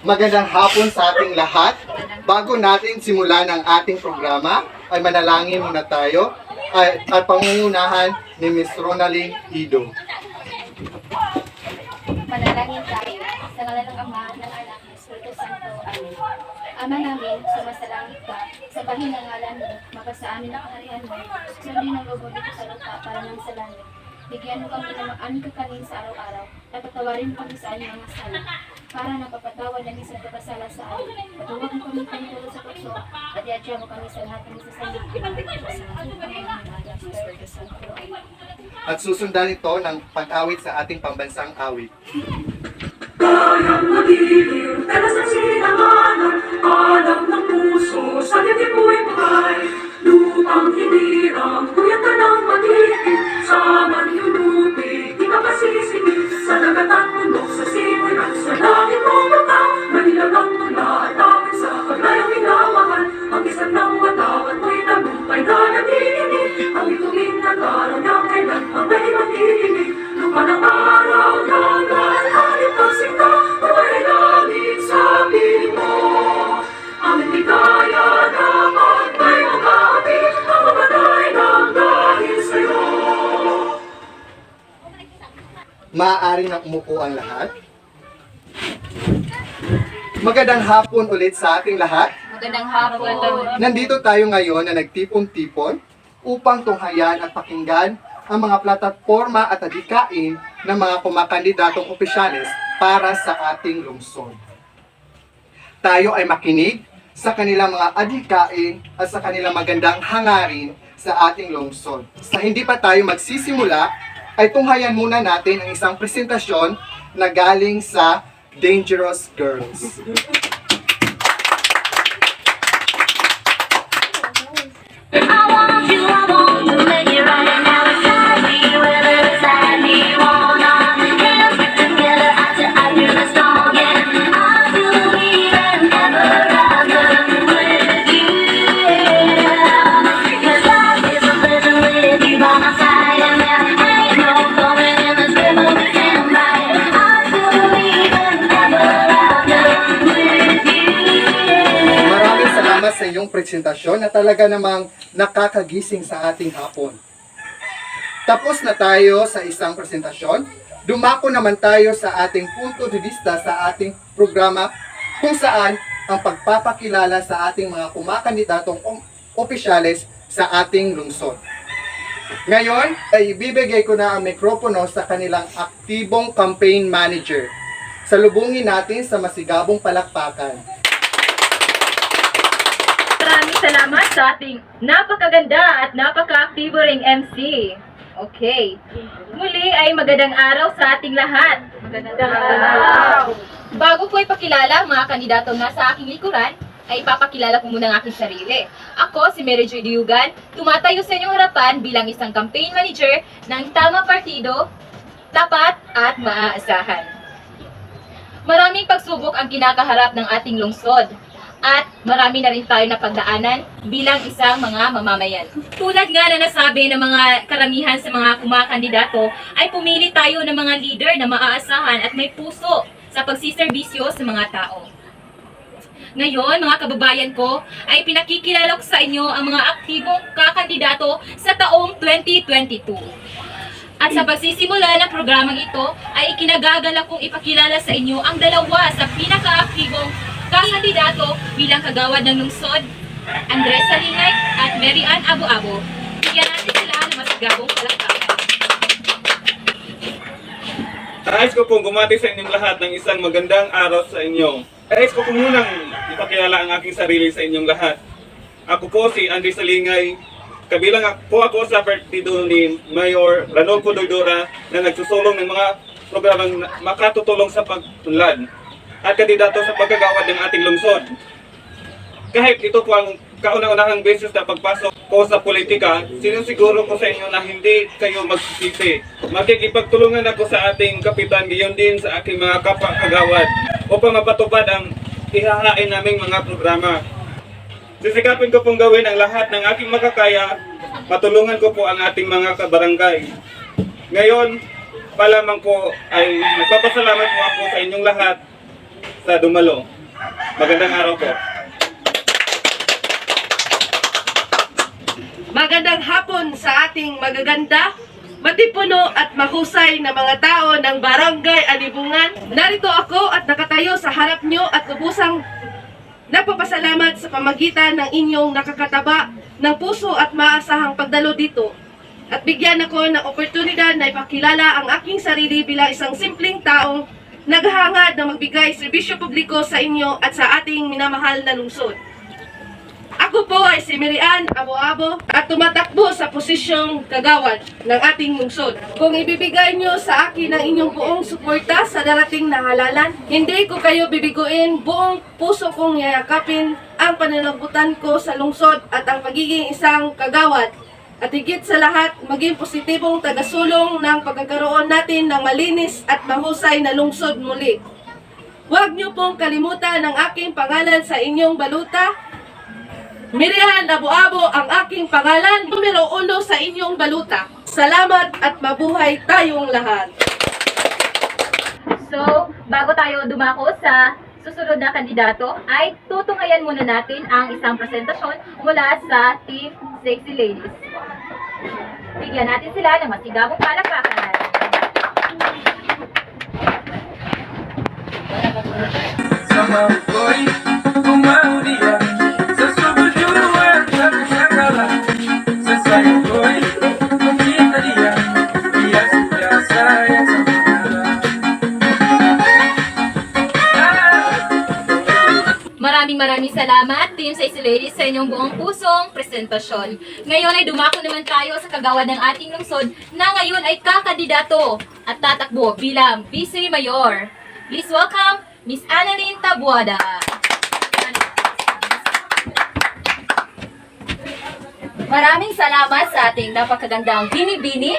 Magandang hapon sa ating lahat. Bago natin simulan ang ating programa, ay manalangin muna tayo at pangungunahan ni Ms. Ronaldine Ido. Manalangin tayo sa ngalan ng Ama, ng Anak, ng Espiritu Santo. Amen. Ama namin, sumasalangit ka, sa ngalan mo, mapasa amin ang kaharian mo, sundin ang loob mo dito sa lupa para nang sa langit. Bigyan mo kami ng aming kakanin sa araw-araw, at patawarin mo kami sa aming mga sala, para napapatawad namin sa pagkasala sa amin. Patuwag mo kami panitulo sa tukso, at iadya mo kami sa lahat ng isasalik ko. At susundan ito ng pag-awit sa ating pambansang awit. Kayang magiging, pero sa sinanganan, alam ng puso, sa dibdib mo'y buhay. Lupang hinirang, kuyat ka ng matigil, sa manlulupi, di ka pasisipin. Sa dagat at bundok, sa simoy at sa langit mong mata, manilagang tula at tawid sa paglayang minamahal. Ang isang ng watawat mo'y tagumpay na nag-iinit, ang itugin na araw na kailan ang may mag-iinit. Lupa ng araw na lalhalit ang sinta, buhay langit sa piling mo. Aming ligaya na magmay magkakapit, ang mamatay ng dahil sa'yo. Maaari na umupo ang lahat. Magandang hapon ulit sa ating lahat. Magandang hapon. Nandito tayo ngayon na nagtipon-tipon upang tunghayan at pakinggan ang mga plataforma at adikain ng mga kumakandidatong opisyales para sa ating lungsod. Tayo ay makinig sa kanilang mga adikain at sa kanilang magandang hangarin sa ating lungsod. Sa hindi pa tayo magsisimula, ay tunghayan muna natin ang isang presentasyon na galing sa Dangerous Girls. I want to make it right now. Beside me, whether beside me, wanna dance together after I do the song again. I believe in ever after with you. 'Cause life is a pleasure with you by my side, and there ain't no going in this river we can ride. I believe in ever after with you. Maraming salamat sa iyong presentasyon na talaga namang nakakagising sa ating hapon. Tapos na tayo sa isang presentasyon, dumako naman tayo sa ating punto de vista sa ating programa kung saan ang pagpapakilala sa ating mga kumakandidatong opisyales sa ating lungsod. Ngayon ay ibibigay ko na ang mikropono sa kanilang aktibong campaign manager. Salubungin natin sa masigabong palakpakan. Maraming salamat sa ating napakaganda at napaka-aktibo ring MC. Okay. Muli ay magandang araw sa ating lahat. Magandang araw. Bago ko ipakilala ang mga kandidatong nasa aking likuran, ay ipapakilala ko muna ang aking sarili. Ako si Mary Joy Diugan, tumatayo sa inyong harapan bilang isang campaign manager ng tamang partido, tapat at maaasahan. Maraming pagsubok ang kinakaharap ng ating lungsod. At marami na rin tayo na pagdaanan bilang isang mga mamamayan. Tulad nga na nasabi ng mga karamihan sa mga kumakandidato, ay pumili tayo ng mga leader na maaasahan at may puso sa pagsiserbisyo sa mga tao. Ngayon, mga kababayan ko, ay pinakikilala ko sa inyo ang mga aktibong kakandidato sa taong 2022. At sa pagsisimula ng programang ito, ay ikinagagalak kong ipakilala sa inyo ang dalawa sa pinaka-aktibong kakandidato bilang kagawad ng lungsod, Andres Salingay at Mary Ann Abu-Abo. Bigyan natin sila ng masigabong palakpakan. Nais ko pong gumati sa inyong lahat ng isang magandang araw sa inyo. Nais ko pong munang ipakilala ang aking sarili sa inyong lahat. Ako po si Andres Salingay. Kabilang po ako sa partido ni Mayor Ranolfo Doydora na nagsusulong ng mga programang makatutulong sa pagtunlad at kandidato sa pagkagawad ng ating lungsod. Kahit ito po ang kauna-unahang beses na pagpasok ko sa politika, sinisiguro ko sa inyo na hindi kayo magsisisi. Makikipagtulungan ako sa ating kapitan, gayon din sa aking mga kapakagawad upang mapatupad ang ihahain naming mga programa. Sisikapin ko pong gawin ang lahat ng aking makakaya, matulungan ko po ang ating mga kabarangay. Ngayon pa lamang po ay nagpapasalamat po ako sa inyong lahat sa dumalo. Magandang araw po. Magandang hapon sa ating magaganda, matipuno at mahusay na mga tao ng Barangay Anibungan. Narito ako at nakatayo sa harap nyo at lubusang nagpapasalamat sa pamagitan ng inyong nakakataba ng puso at maasahang pagdalo dito. At bigyan ako ng oportunidad na ipakilala ang aking sarili bilang isang simpleng taong naghahangad na magbigay serbisyo publiko sa inyo at sa ating minamahal na lungsod. Ako po ay si Mirian Abo-Abo at tumatakbo sa posisyong kagawad ng ating lungsod. Kung ibibigay nyo sa akin ang inyong buong suporta sa darating na halalan, hindi ko kayo bibiguin, buong puso kong yayakapin ang pananagutan ko sa lungsod at ang pagiging isang kagawad. At higit sa lahat, maging positibong tagasulong ng pagkakaroon natin ng malinis at mahusay na lungsod muli. Huwag niyo pong kalimutan ang aking pangalan sa inyong baluta. Mirian Abo-Abo ang aking pangalan, numero 1 sa inyong baluta. Salamat at mabuhay tayong lahat. So, bago tayo dumako sa susunod na kandidato, ay tutungayan muna natin ang isang presentasyon mula sa Team Sexy Ladies. Bigyan natin sila ng masigabong palakpakan. Sama ko'y umauliya sa subujuan at sakala. Sa sayo ko'y kumita diya, iya siya sayang sa mga. Maraming salamat, Team Sexy Ladies, sa inyong buong pusong presentasyon. Ngayon ay dumako naman tayo sa kagawad ng ating lungsod na ngayon ay kakandidato at tatakbo bilang Vice Mayor. Please welcome Miss Annalyn Tabuada. Maraming salamat sa ating napakagandang binibini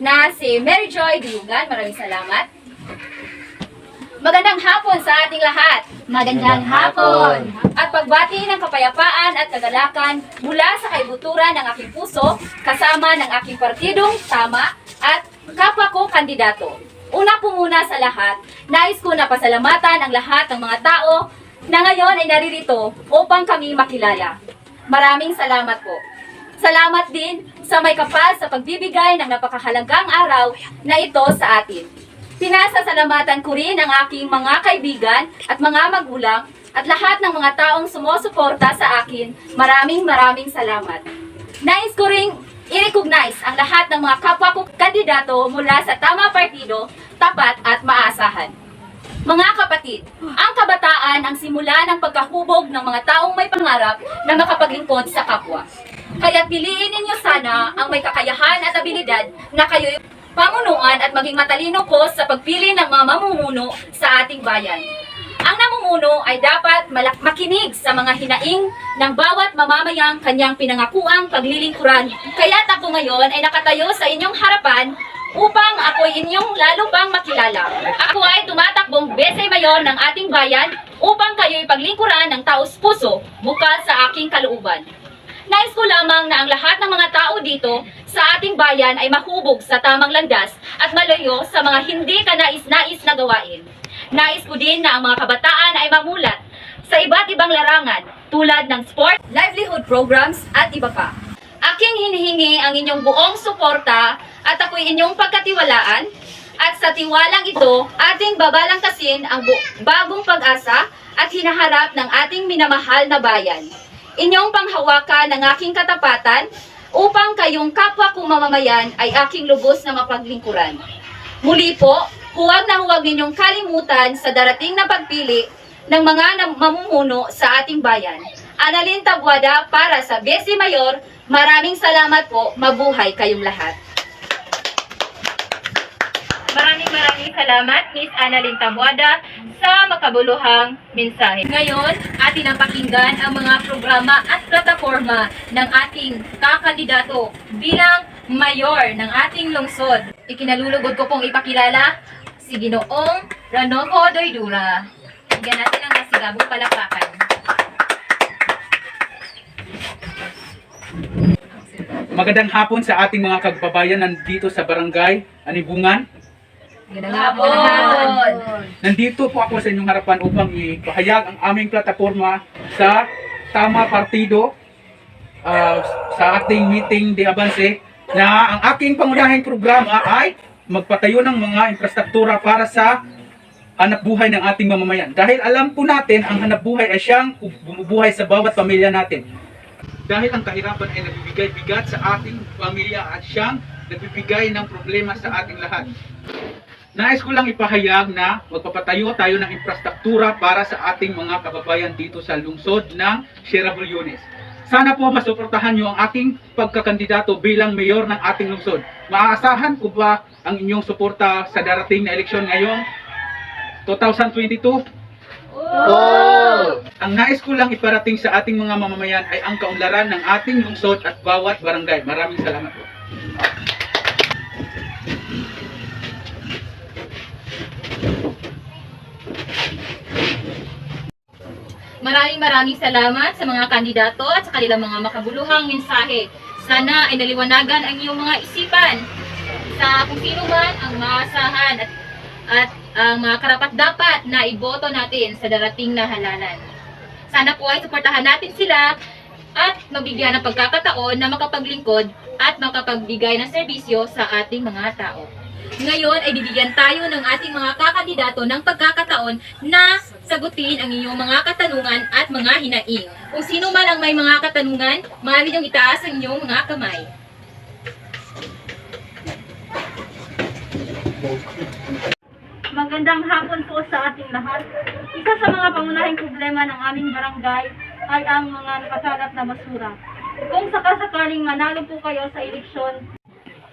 na si Mary Joy Diugan. Maraming salamat. Magandang hapon sa ating lahat. Magandang hapon. At pagbati ng kapayapaan at kagalakan mula sa kaibuturan ng aking puso, kasama ng aking partidong tama at kapwa ko kandidato. Una po muna sa lahat, nais ko na pasalamatan ang lahat ng mga tao na ngayon ay naririto upang kami makilala. Maraming salamat po. Salamat din sa may kapal sa pagbibigay ng napakahalagang araw na ito sa atin. Pinasasalamatan ko rin ang aking mga kaibigan at mga magulang at lahat ng mga taong sumusuporta sa akin. Maraming salamat. Nais ko ring i-recognize ang lahat ng mga kapwa ko kandidato mula sa tamang partido, tapat at maasahan. Mga kapatid, ang kabataan ang simula ng pagkahubog ng mga taong may pangarap na makapaglingkod sa kapwa. Kaya piliin ninyo sana ang may kakayahan at abilidad na kayo'y pamunuan at maging matalino ko sa pagpili ng mga mamumuno sa ating bayan. Ang namumuno ay dapat makinig sa mga hinaing ng bawat mamamayang kanyang pinangakuang paglilingkuran. Kaya't ako ngayon ay nakatayo sa inyong harapan upang ako'y inyong lalo pang makilala. Ako ay tumatakbong Vice Mayor ng ating bayan upang kayo'y paglingkuran ng taos puso bukas sa aking kalooban. Nais ko lamang na ang lahat ng mga tao dito sa ating bayan ay mahubog sa tamang landas at malayo sa mga hindi kanais-nais na gawain. Nais ko din na ang mga kabataan ay mamulat sa iba't ibang larangan tulad ng sport, livelihood programs at iba pa. Aking hinihingi ang inyong buong suporta at ako'y inyong pagkatiwalaan at sa tiwalang ito, ating babalangkasin ang bagong pag-asa at hinaharap ng ating minamahal na bayan. Inyong panghawakan ng aking katapatan upang kayong kapwa kong mamamayan ay aking lubos na mapaglingkuran. Muli po, huwag na huwag ninyong kalimutan sa darating na pagpili ng mga mamumuno sa ating bayan. Annalyn Tabuada para sa Vice Mayor, maraming salamat po, mabuhay kayong lahat. Maraming salamat, Miss Annalyn Tabuada, sa makabuluhang mensahe. Ngayon, atin ang pakinggan ang mga programa at plataforma ng ating kakandidato bilang mayor ng ating lungsod. Ikinalulugod ko pong ipakilala si Ginoong Ranoco Doydura. Bigyan natin ang masigabong palakpakan. Magandang hapon sa ating mga kababayan nandito sa Barangay Anibungan. Magandang hapon. Nandito po ako sa inyong harapan upang ipahayag ang aming plataforma sa Tama Partido sa ating meeting de avance na ang aking pangunahing programa ay magpatayo ng mga infrastruktura para sa hanap buhay ng ating mamamayan. Dahil alam po natin ang hanap buhay ay siyang bumubuhay sa bawat pamilya natin. Dahil ang kahirapan ay nagbibigay bigat sa ating pamilya at siyang nagbibigay ng problema sa ating lahat. Nais ko lang ipahayag na magpapatayo tayo ng infrastruktura para sa ating mga kababayan dito sa lungsod ng Sierra Bulliones. Sana po masuportahan nyo ang aking pagkakandidato bilang mayor ng ating lungsod. Maaasahan ko ba ang inyong suporta sa darating na eleksyon ngayong 2022? Ang nais ko lang iparating sa ating mga mamamayan ay ang kaunlaran ng ating lungsod at bawat barangay. Maraming salamat po. Maraming salamat sa mga kandidato at sa kanilang mga makabuluhang mensahe. Sana ay naliwanagan ang iyong mga isipan sa kung sino man ang maasahan at ang mga karapat-dapat na iboto natin sa darating na halalan. Sana po ay suportahan natin sila at mabigyan ng pagkakataon na makapaglingkod at makapagbigay ng serbisyo sa ating mga tao. Ngayon ay bibigyan tayo ng ating mga kakandidato ng pagkakataon na sagutin ang inyong mga katanungan at mga hinaing. Kung sino man ang may mga katanungan, maaari niyong itaas ang inyong mga kamay. Magandang hapon po sa ating lahat. Isa sa mga pangunahing problema ng aming barangay ay ang mga nakasalat na basura. Kung sakasakaling manalo po kayo sa eleksyon,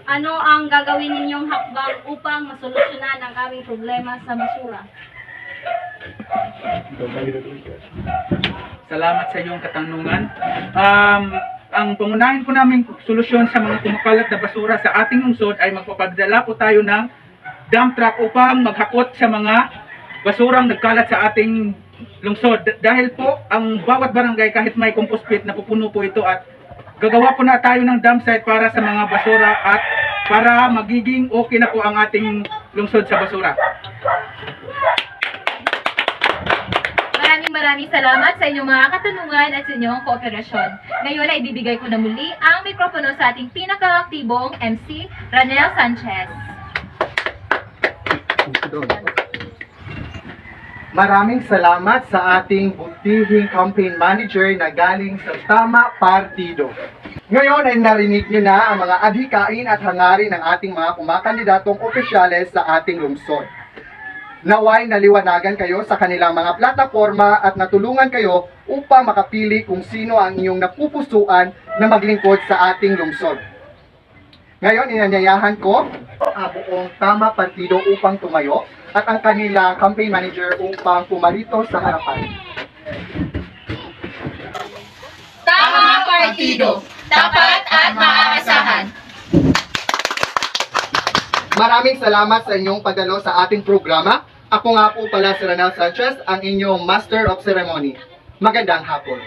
ano ang gagawin ninyong hakbang upang masolusyonan ang aming problema sa basura? Salamat sa iyong katanungan. Ang pangunahin po namin solusyon sa mga kumakalat na basura sa ating lungsod ay magpapadala po tayo ng dump truck upang maghakot sa mga basurang nagkalat sa ating lungsod. Dahil po, ang bawat barangay kahit may compost pit, napupuno po ito at gagawa po na tayo ng dump site para sa mga basura at para magiging okay na po ang ating lungsod sa basura. Maraming salamat sa inyong mga katanungan at sa inyong kooperasyon. Ngayon ay ibibigay ko na muli ang mikropono sa ating pinaka-aktibong MC, Ranel Sanchez. Maraming salamat sa ating butihing campaign manager na galing sa Tama Partido. Ngayon ay narinig niyo na ang mga adhikain at hangarin ng ating mga kumakandidatong opisyales sa ating lungsod. Naway naliwanagan kayo sa kanilang mga plataforma at natulungan kayo upang makapili kung sino ang inyong napupusuan na maglingkod sa ating lungsod. Ngayon, inanyayahan ko ang buong Tama Partido upang tumayo at ang kanilang campaign manager upang pumarito sa harapan. Tama Partido, tapat at maaasahan. Maraming salamat sa inyong pagdalo sa ating programa. Ako nga po pala si Ranel Sanchez, ang inyong Master of Ceremony. Magandang hapon.